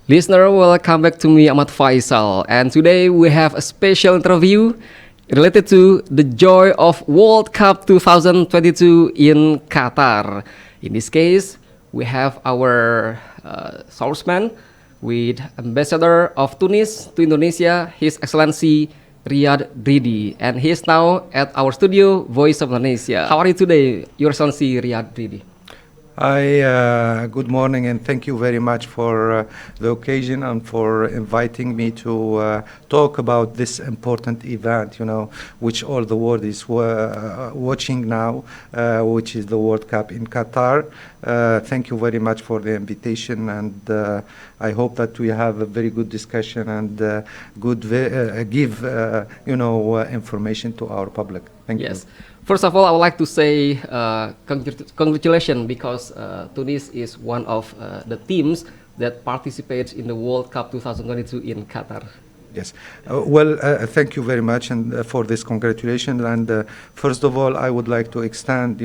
Listener, welcome back to me, Ahmad Faisal. And today we have a special interview related to the joy of World Cup 2022 in Qatar. In this case, we have our sourceman with Ambassador of Tunis to Indonesia, His Excellency Riadh Dridi. And he is now at our studio, Voice of Indonesia. How are you today, Your Excellency Riadh Dridi? Hi, good morning, and thank you very much for the occasion and for inviting me to talk about this important event, which all the world is watching now, which is the World Cup in Qatar. Thank you very much for the invitation, and I hope that we have a very good discussion and give information to our public. Thank you. First of all, I would like to say congratulations because Tunis is one of the teams that participates in the World Cup 2022 in Qatar. Yes. Thank you very much and for this congratulations. And first of all, I would like to extend,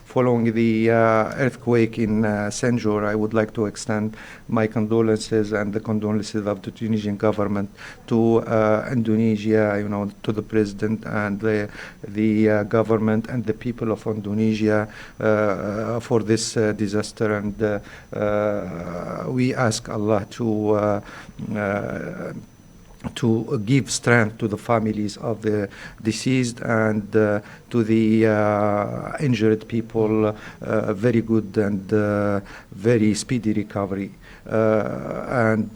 following the earthquake in Sanjur, I would like to extend my condolences and the condolences of the Tunisian government to Indonesia, to the president and the government and the people of Indonesia for this disaster. And we ask Allah to give strength to the families of the deceased and to the injured people, very good and very speedy recovery. And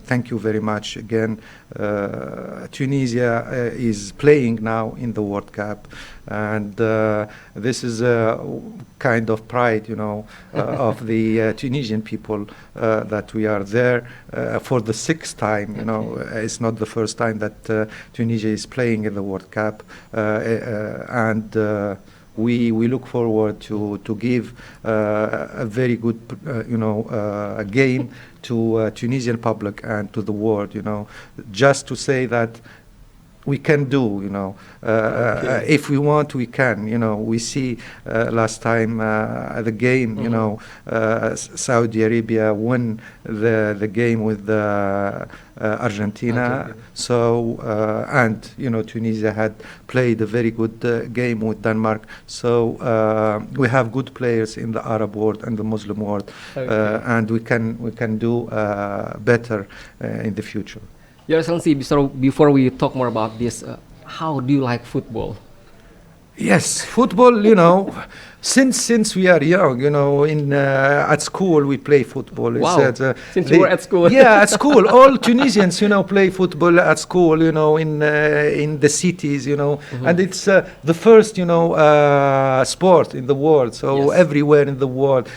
thank you very much again. Tunisia is playing now in the World Cup, and this is a kind of pride, of the Tunisian people that we are there for the sixth time. It's not the first time that Tunisia is playing in the World Cup, and we look forward to give a very good game to Tunisian public and to the world, just to say that we can do, if we want, we can, we see last time the game, Saudi Arabia won the game with Argentina. So, and, Tunisia had played a very good game with Denmark. So we have good players in the Arab world and the Muslim world, and we can do better in the future. Your Excellency, before we talk more about this, how do you like football? Yes, football, since we are young, at school we play football. Wow, since you were at school. Yeah, at school. All Tunisians, play football at school, in the cities, and it's the first, sport in the world. So everywhere in the world,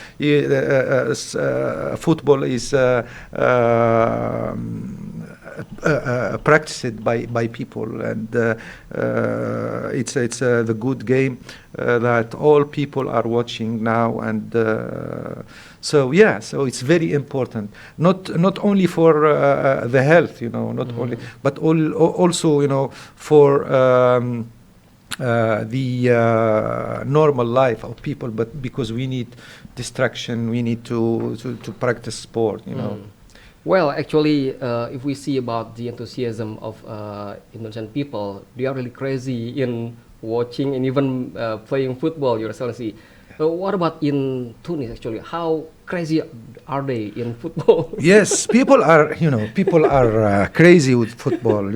football is practiced by people, and it's the good game that all people are watching now, and so it's very important, not only for the health, only, but also for the normal life of people, but because we need distraction, we need to practice sport, Well, actually, if we see about the enthusiasm of Indonesian people, they are really crazy in watching and even playing football, Your Excellency. What about in Tunis, actually? How crazy are they in football? Yes, people are crazy with football.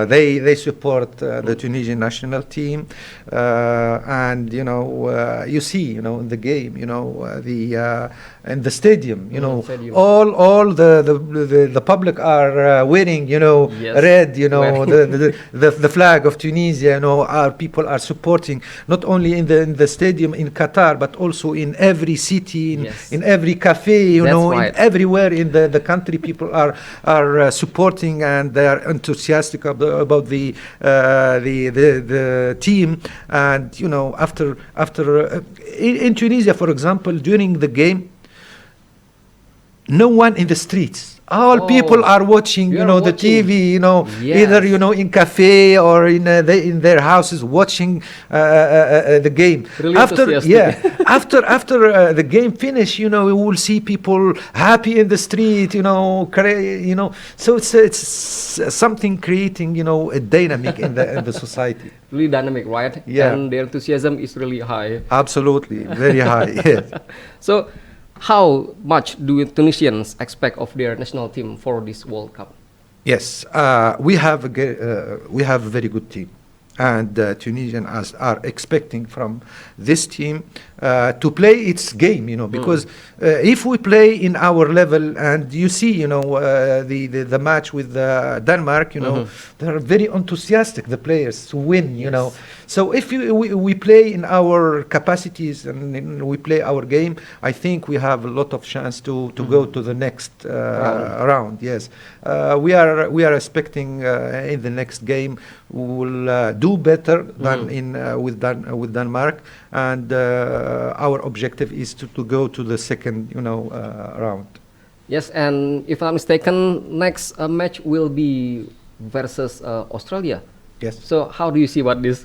They support the Tunisian national team, and you see, in the game, in the stadium, all the public are wearing, red, the flag of Tunisia. Our people are supporting not only in the stadium in Qatar, but also in every city, in every cafe, everywhere in the country. People are supporting, and they are enthusiastic about the team. And after in Tunisia, for example, during the game, no one in the streets all people Oh, are watching, you you are know, the watching. TV, you know, either, you Yes, know, in cafe or in their houses watching the game. really After, enthusiastic. yeah, after the game finish, you know, we will see people happy in the street, you know, you know. So it's something creating, you know, a dynamic in the society. Really dynamic, right? Yeah, And their enthusiasm is really high. absolutely, very high. Yes. So, how much do Tunisians expect of their national team for this World Cup? Yes, we have a very good team, and Tunisian are expecting from this team to play its game. You know, because if we play in our level, and you see, you know, the match with Denmark, you know, they are very enthusiastic, the players, to win. You know, Yes. so if we play in our capacities and we play our game, I think we have a lot of chance to go to the next Round. round. Yes, we are expecting in the next game we will do better than with Denmark, and our objective is to go to the second, you know, round. Yes, and if I'm mistaken, next match will be versus Australia. Yes. So, how do you see about this?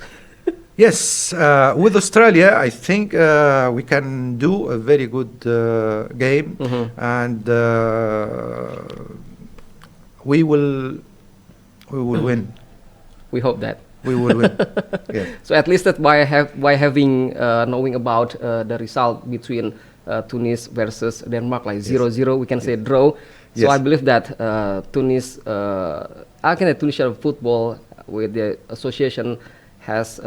Yes, with Australia, I think we can do a very good game, and we will win. We hope that. We will win. Yes. So at least that by having knowing about the result between Tunis versus Denmark, like 0-0, we can say draw. So Yes. I believe that Tunisian football with the association has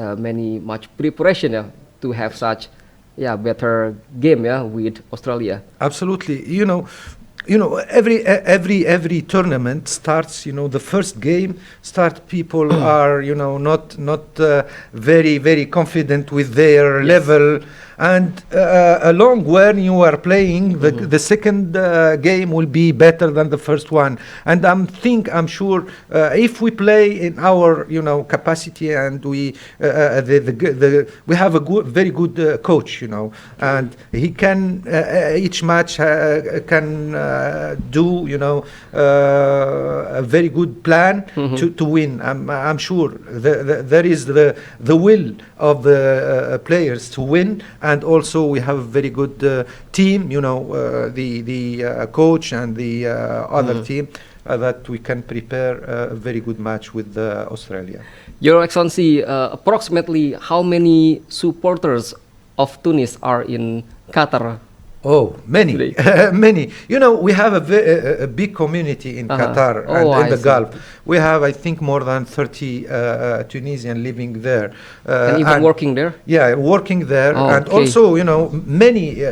much preparation, yeah, to have such, yeah, better game, yeah, with Australia. Absolutely. You know, every tournament starts. You know, the first game start. People are, you know, not very confident with their level, and along when you are playing, the second game will be better than the first one. And I'm sure if we play in our, you know, capacity, and we we have a very good coach, you know, and he can each match can do, you know, a very good plan to win. I'm sure there is the will of the players to win, and also we have a very good team, you know, the coach and the other team, that we can prepare a very good match with Australia. Your Excellency, approximately how many supporters of Tunis are in Qatar? Oh, many, Today. many. You know, we have a big community in Qatar Oh, and in I the see. Gulf. We have, I think, more than 30 Tunisian living there. And even working there? Yeah, working there. Oh, And okay. also, you know, many,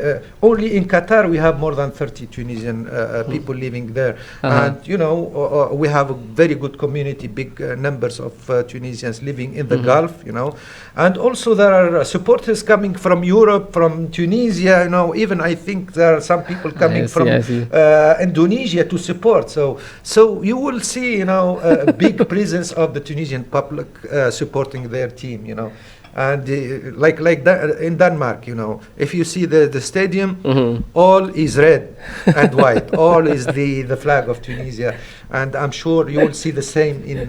only in Qatar we have more than 30 Tunisian people living there. And, you know, we have a very good community, big numbers of Tunisians living in the Gulf, you know. And also there are supporters coming from Europe, from Tunisia, you know, even I think there are some people coming from I see. Indonesia to support. So you will see, you know, a big presence of the Tunisian public supporting their team, you know. And like that in Denmark, you know, if you see the stadium, all is red and white, all is the flag of Tunisia, and I'm sure you will see the same in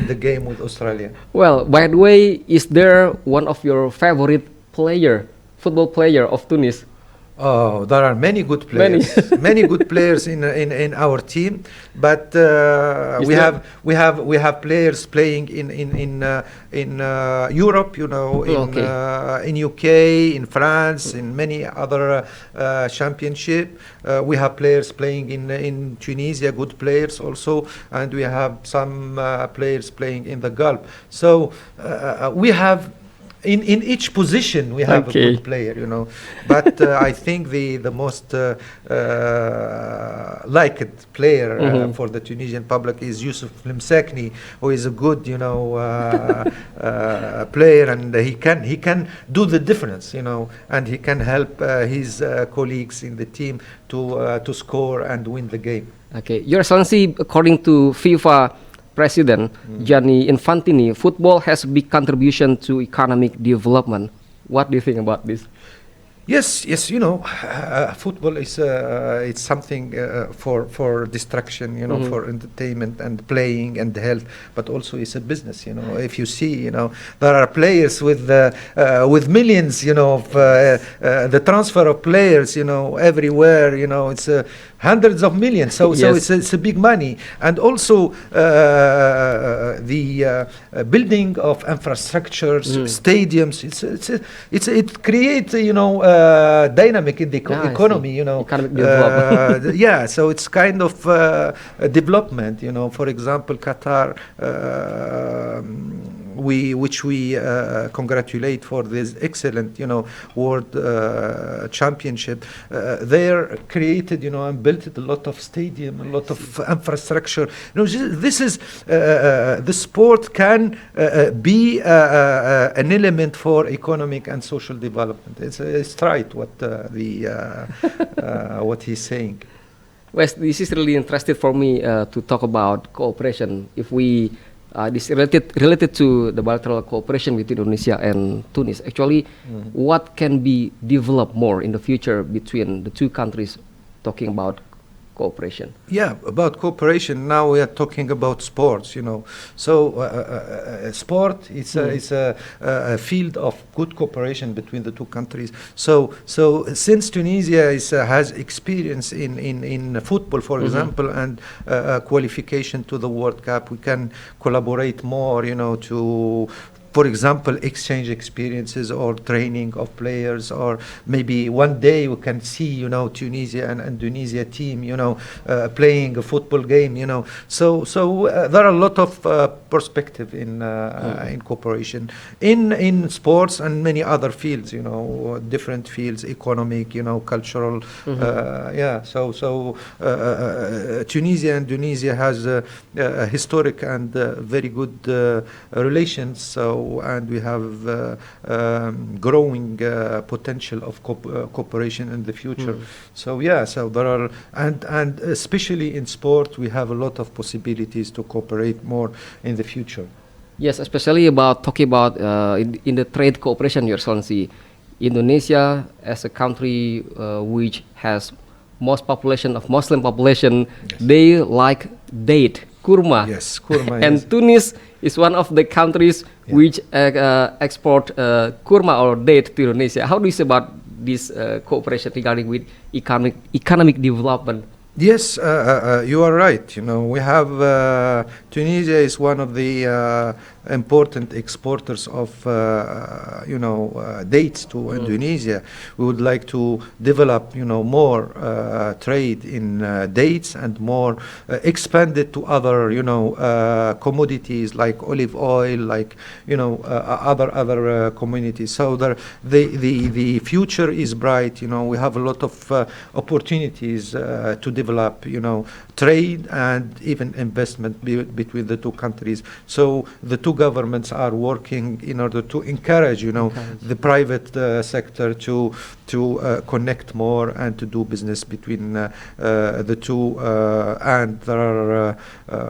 the game with Australia. Well, by the way, is there one of your favorite football player of Tunis? Oh, there are many good players, many good players in our team, but we have players playing in Europe, you know, in UK, in France, in many other championship. We have players playing in Tunisia, good players also, and we have some players playing in the Gulf. So we have. In each position we have a good player, you know, but I think the most liked player for the Tunisian public is Yusuf Lemsakni, who is a good, you know, player, and he can do the difference, you know, and he can help his colleagues in the team to score and win the game. Okay, Your Excellency, according to FIFA President Gianni Infantini, football has a big contribution to economic development. What do you think about this? Yes, yes, football is it's something for distraction, for entertainment and playing and health, but also it's a business. If you see, there are players with millions, of the transfer of players, everywhere, it's hundreds of millions. So Yes. it's a big money, and also the building of infrastructures, stadiums. It creates, dynamic in the Yeah, I see. economy, Economic development. yeah, so it's kind of development, for example, Qatar, which we congratulate for this excellent, world championship. They're created, and built a lot of stadium, a lot of infrastructure. This is the sport can be an element for economic and social development. It's right what what he's saying. Well, this is really interesting for me to talk about cooperation. If we this related to the bilateral cooperation between Indonesia and Tunis. Actually, what can be developed more in the future between the two countries? Talking about cooperation. Yeah, about cooperation. Now we are talking about sports. So sport is a field of good cooperation between the two countries. So since Tunisia has experience in football, for example, and qualification to the World Cup, we can collaborate more. To, for example, exchange experiences or training of players, or maybe one day we can see, Tunisia and Indonesia team, playing a football game, So there are a lot of perspective in cooperation in sports and many other fields, different fields, economic, cultural, yeah. So Tunisia and Indonesia has a historic and very good relations. So. And we have growing potential of cooperation in the future. So yeah, so there are, and especially in sport, we have a lot of possibilities to cooperate more in the future. Yes, especially about talking about in the trade cooperation, Your Excellency. Indonesia as a country which has most population of Muslim population, they like date, kurma. Yes, kurma. And yes. Tunis is one of the countries which export kurma or date to Indonesia. How do you say about this cooperation regarding with economic development? Yes, you are right. We have Tunisia is one of the important exporters of dates to Indonesia. We would like to develop more trade in dates and more expand it to other commodities like olive oil, like other communities. So the future is bright. We have a lot of opportunities to develop trade and even investment between the two countries. So the two governments are working in order to encourage the private sector to connect more and to do business between the two, and there are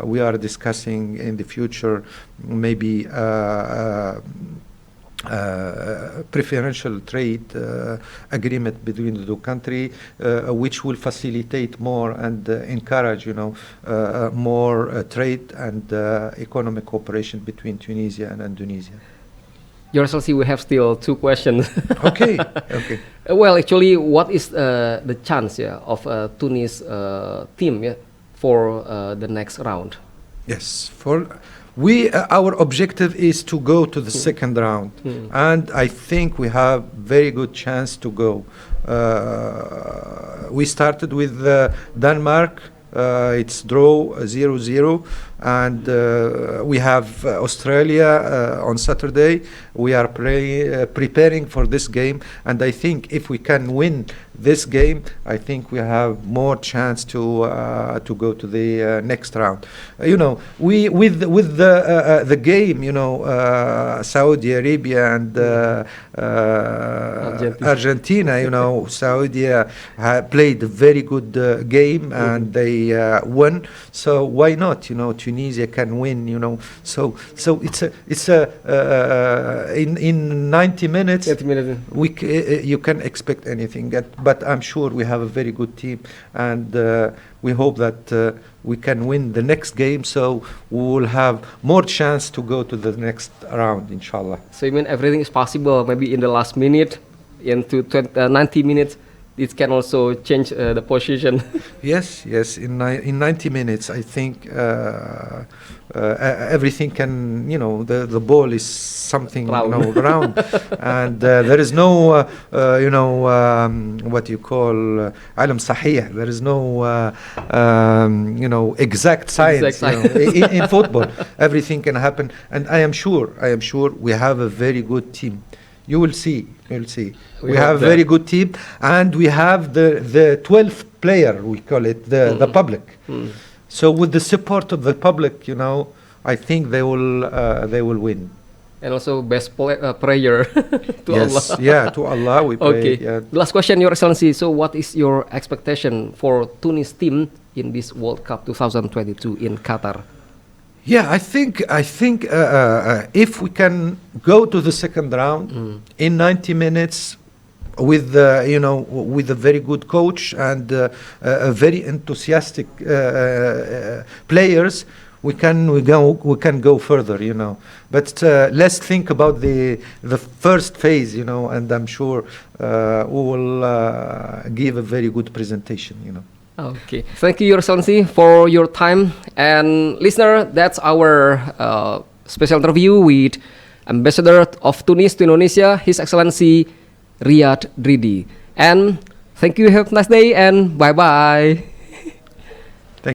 we are discussing in the future maybe preferential trade agreement between the two countries, which will facilitate more and encourage, more trade and economic cooperation between Tunisia and Indonesia. Your Excellency, we have still two questions. Okay. Okay. Well, actually, what is the chance of Tunis team for the next round? Yes, our objective is to go to the second round, and I think we have very good chance to go. We started with Denmark. It's draw 0-0, and we have Australia on Saturday. We are preparing for this game, and I think if we can win this game, I think we have more chance to go to the next round. We with the game, Saudi Arabia and Argentina. Saudi played a very good game and they won. So why not? Tunisia can win. So it's in 90 minutes. 30 minutes. You can expect anything. But I'm sure we have a very good team, and we hope that we can win the next game, so we will have more chance to go to the next round, inshallah. So you mean everything is possible? Maybe in the last minute, into 90 minutes, it can also change the position. Yes. In 90 minutes, I think everything can. The ball is something round, and there is no what you call alam sahih. There is no exact science. In football, everything can happen, and I am sure we have a very good team. You will see. We have a very good team, and we have the 12th player, we call it, the public. So with the support of the public, I think they will win. And also best prayer to Allah. Yeah, to Allah we pray. Okay. Yeah. Last question, Your Excellency. So what is your expectation for Tunis team in this World Cup 2022 in Qatar? Yeah, I think if we can go to the second round in 90 minutes with with a very good coach and a very enthusiastic players, we can go further, But let's think about the first phase, and I'm sure we will give a very good presentation, Okay, thank you, Your Excellency, for your time. And listener, that's our special interview with Ambassador of Tunis to Indonesia, His Excellency Riadh Dridi. And thank you, have a nice day, and bye-bye.